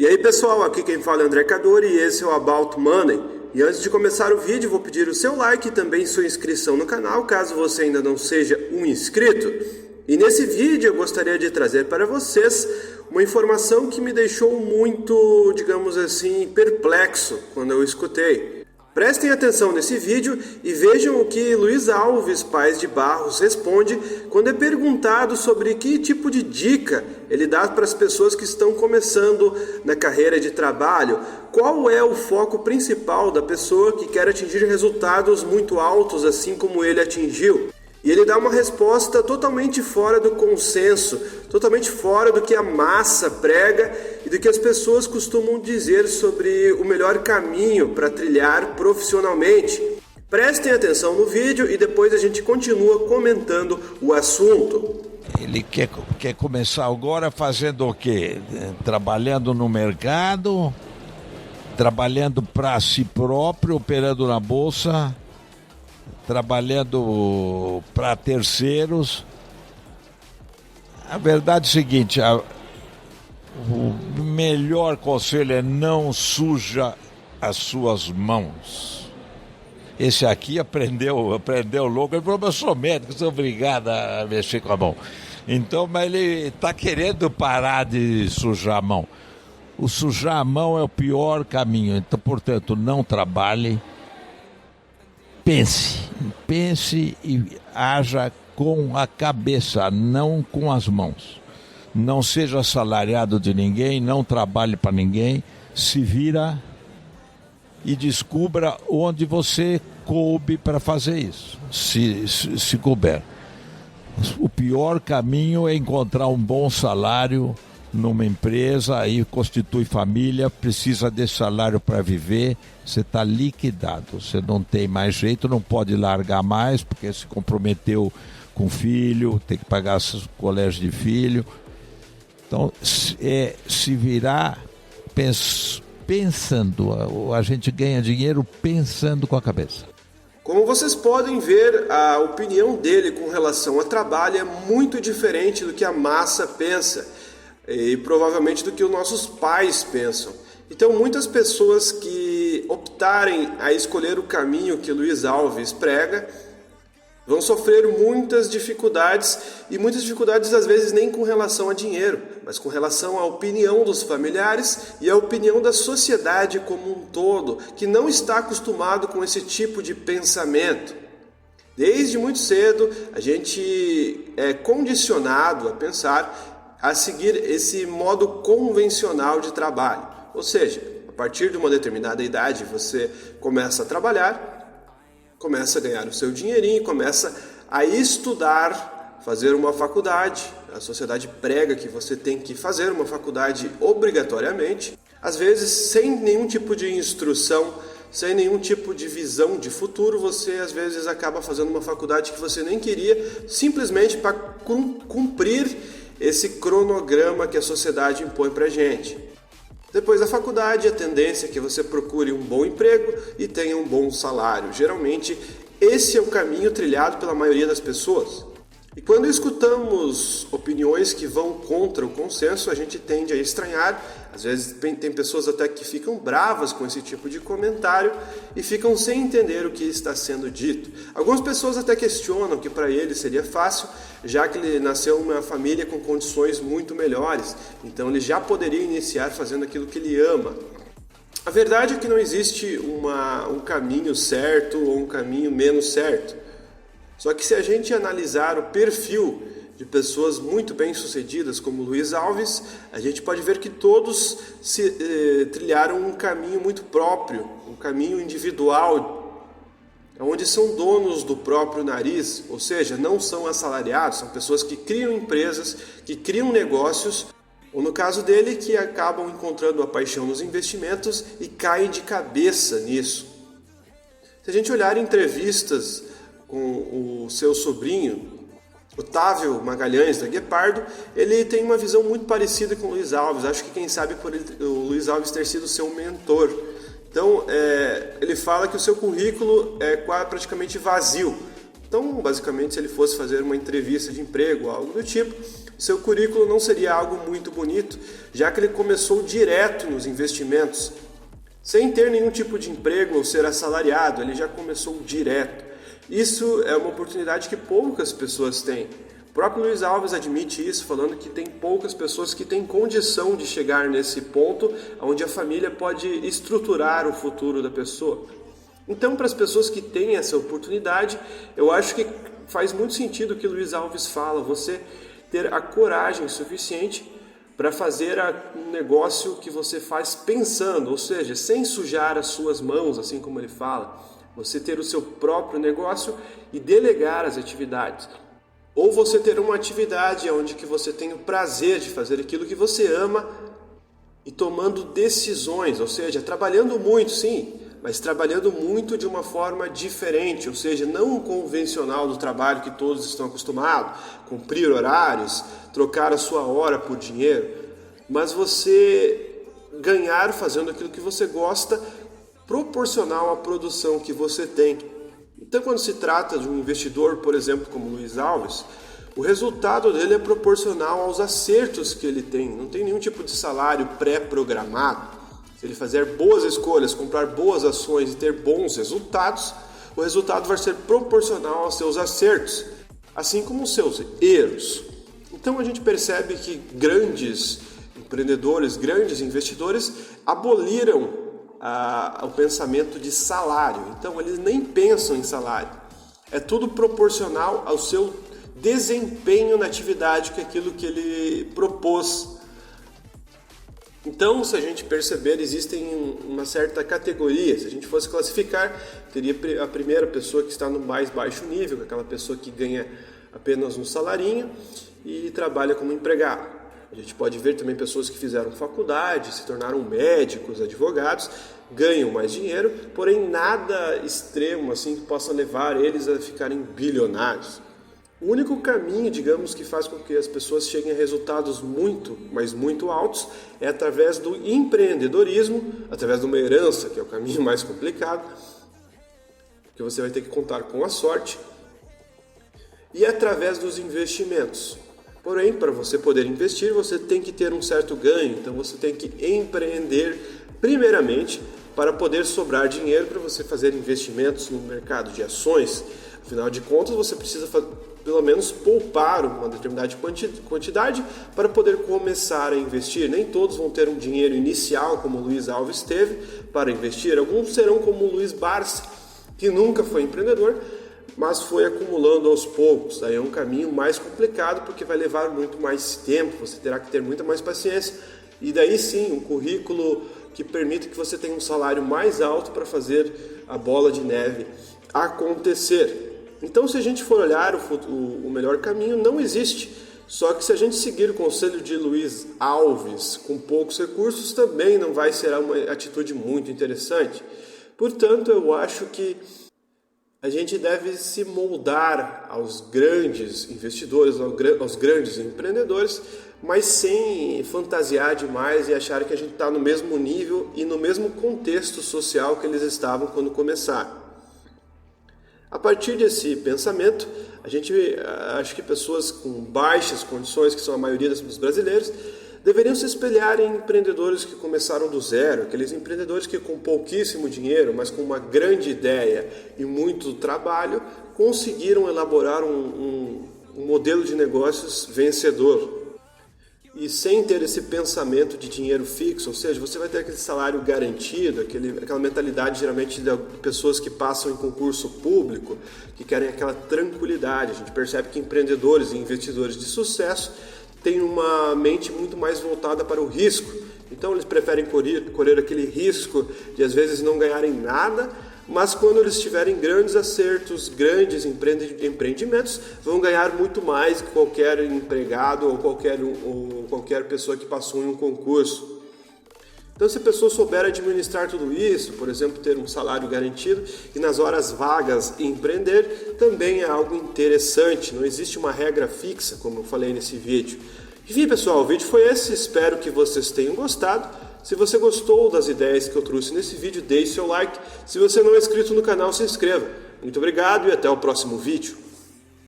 E aí pessoal, aqui quem fala é André Cadori e esse é o About Money. E antes de começar o vídeo, vou pedir o seu like e também sua inscrição no canal, caso você ainda não seja um inscrito. E nesse vídeo eu gostaria de trazer para vocês uma informação que me deixou muito, digamos assim, perplexo quando eu escutei. Prestem atenção nesse vídeo e vejam o que Luiz Alves Paes de Barros responde quando é perguntado sobre que tipo de dica ele dá para as pessoas que estão começando na carreira de trabalho. Qual é o foco principal da pessoa que quer atingir resultados muito altos assim como ele atingiu? E ele dá uma resposta totalmente fora do consenso, totalmente fora do que a massa prega e do que as pessoas costumam dizer sobre o melhor caminho para trilhar profissionalmente. Prestem atenção no vídeo e depois a gente continua comentando o assunto. Ele quer começar agora fazendo o quê? Trabalhando no mercado, trabalhando para si próprio, operando na bolsa, trabalhando para terceiros. A verdade é o seguinte, o melhor conselho é não suja as suas mãos. Esse aqui aprendeu logo, ele falou, eu sou médico, sou obrigado a mexer com a mão. Então, mas ele está querendo parar de sujar a mão. O sujar a mão é o pior caminho, então, portanto, não trabalhe. Pense e haja com a cabeça, não com as mãos. Não seja assalariado de ninguém, não trabalhe para ninguém, se vira e descubra onde você coube para fazer isso, se couber. O pior caminho é encontrar um bom salário numa empresa, aí constitui família, precisa desse salário para viver, você está liquidado, você não tem mais jeito, não pode largar mais, porque se comprometeu com filho, tem que pagar o colégio de filho. Então, se virar pensando, a gente ganha dinheiro pensando com a cabeça. Como vocês podem ver, a opinião dele com relação ao trabalho é muito diferente do que a massa pensa. E provavelmente do que os nossos pais pensam. Então muitas pessoas que optarem a escolher o caminho que Luiz Alves prega vão sofrer muitas dificuldades, e muitas dificuldades às vezes nem com relação a dinheiro, mas com relação à opinião dos familiares e à opinião da sociedade como um todo, que não está acostumado com esse tipo de pensamento. Desde muito cedo a gente é condicionado a pensar a seguir esse modo convencional de trabalho. Ou seja, a partir de uma determinada idade você começa a trabalhar, começa a ganhar o seu dinheirinho, começa a estudar, fazer uma faculdade. A sociedade prega que você tem que fazer uma faculdade obrigatoriamente, às vezes sem nenhum tipo de instrução, sem nenhum tipo de visão de futuro, você às vezes acaba fazendo uma faculdade que você nem queria, simplesmente para cumprir esse cronograma que a sociedade impõe para a gente. Depois da faculdade, a tendência é que você procure um bom emprego e tenha um bom salário. Geralmente, esse é o caminho trilhado pela maioria das pessoas. E quando escutamos opiniões que vão contra o consenso, a gente tende a estranhar. Às vezes tem pessoas até que ficam bravas com esse tipo de comentário e ficam sem entender o que está sendo dito. Algumas pessoas até questionam que para ele seria fácil, já que ele nasceu em uma família com condições muito melhores. Então ele já poderia iniciar fazendo aquilo que ele ama. A verdade é que não existe um caminho certo ou um caminho menos certo. Só que se a gente analisar o perfil de pessoas muito bem-sucedidas como Luiz Alves, a gente pode ver que todos trilharam um caminho muito próprio, um caminho individual, onde são donos do próprio nariz, ou seja, não são assalariados, são pessoas que criam empresas, que criam negócios, ou no caso dele, que acabam encontrando a paixão nos investimentos e caem de cabeça nisso. Se a gente olhar entrevistas com o seu sobrinho, Otávio Magalhães da Guepardo, ele tem uma visão muito parecida com o Luiz Alves. Acho que quem sabe por o Luiz Alves ter sido seu mentor. Então, ele fala que o seu currículo é praticamente vazio. Então, basicamente, se ele fosse fazer uma entrevista de emprego, algo do tipo, seu currículo não seria algo muito bonito, já que ele começou direto nos investimentos, sem ter nenhum tipo de emprego ou ser assalariado, ele já começou direto. Isso é uma oportunidade que poucas pessoas têm. O próprio Luiz Alves admite isso, falando que tem poucas pessoas que têm condição de chegar nesse ponto onde a família pode estruturar o futuro da pessoa. Então, para as pessoas que têm essa oportunidade, eu acho que faz muito sentido o que o Luiz Alves fala, você ter a coragem suficiente para fazer um negócio que você faz pensando, ou seja, sem sujar as suas mãos, assim como ele fala. Você ter o seu próprio negócio e delegar as atividades. Ou você ter uma atividade onde que você tem o prazer de fazer aquilo que você ama e tomando decisões, ou seja, trabalhando muito, sim, mas trabalhando muito de uma forma diferente, ou seja, não o convencional do trabalho que todos estão acostumados, cumprir horários, trocar a sua hora por dinheiro, mas você ganhar fazendo aquilo que você gosta, proporcional à produção que você tem. Então, quando se trata de um investidor, por exemplo, como Luiz Alves, o resultado dele é proporcional aos acertos que ele tem. Não tem nenhum tipo de salário pré-programado. Se ele fazer boas escolhas, comprar boas ações e ter bons resultados, o resultado vai ser proporcional aos seus acertos, assim como os seus erros. Então, a gente percebe que grandes empreendedores, grandes investidores aboliram o pensamento de salário. Então eles nem pensam em salário. É tudo proporcional ao seu desempenho na atividade, que é aquilo que ele propôs. Então, se a gente perceber, existem uma certa categoria. Se a gente fosse classificar, teria a primeira pessoa que está no mais baixo nível, aquela pessoa que ganha apenas um salarinho e trabalha como empregado. A gente pode ver também pessoas que fizeram faculdade, se tornaram médicos, advogados, ganham mais dinheiro, porém nada extremo assim que possa levar eles a ficarem bilionários. O único caminho, digamos, que faz com que as pessoas cheguem a resultados muito, mas muito altos, é através do empreendedorismo, através de uma herança, que é o caminho mais complicado, porque você vai ter que contar com a sorte, e através dos investimentos. Porém, para você poder investir, você tem que ter um certo ganho, então você tem que empreender primeiramente para poder sobrar dinheiro para você fazer investimentos no mercado de ações. Afinal de contas, você precisa pelo menos poupar uma determinada quantidade para poder começar a investir. Nem todos vão ter um dinheiro inicial como o Luiz Alves teve para investir, alguns serão como o Luiz Barsi, que nunca foi empreendedor, mas foi acumulando aos poucos. Aí é um caminho mais complicado porque vai levar muito mais tempo, você terá que ter muita mais paciência e daí sim um currículo que permita que você tenha um salário mais alto para fazer a bola de neve acontecer. Então, se a gente for olhar o melhor caminho, não existe. Só que se a gente seguir o conselho de Luiz Alves com poucos recursos, também não vai ser uma atitude muito interessante. Portanto, eu acho que a gente deve se moldar aos grandes investidores, aos grandes empreendedores, mas sem fantasiar demais e achar que a gente está no mesmo nível e no mesmo contexto social que eles estavam quando começaram. A partir desse pensamento, a gente acha que pessoas com baixas condições, que são a maioria dos brasileiros, deveriam se espelhar em empreendedores que começaram do zero, aqueles empreendedores que com pouquíssimo dinheiro, mas com uma grande ideia e muito trabalho, conseguiram elaborar um modelo de negócios vencedor. E sem ter esse pensamento de dinheiro fixo, ou seja, você vai ter aquele salário garantido, aquela mentalidade geralmente de pessoas que passam em concurso público, que querem aquela tranquilidade. A gente percebe que empreendedores e investidores de sucesso têm uma mente muito mais voltada para o risco. Então eles preferem correr aquele risco de às vezes não ganharem nada, mas quando eles tiverem grandes acertos, grandes empreendimentos, vão ganhar muito mais que qualquer empregado ou qualquer pessoa que passou em um concurso. Então, se a pessoa souber administrar tudo isso, por exemplo, ter um salário garantido e nas horas vagas empreender, também é algo interessante. Não existe uma regra fixa, como eu falei nesse vídeo. Enfim, pessoal, o vídeo foi esse. Espero que vocês tenham gostado. Se você gostou das ideias que eu trouxe nesse vídeo, deixe seu like. Se você não é inscrito no canal, se inscreva. Muito obrigado e até o próximo vídeo.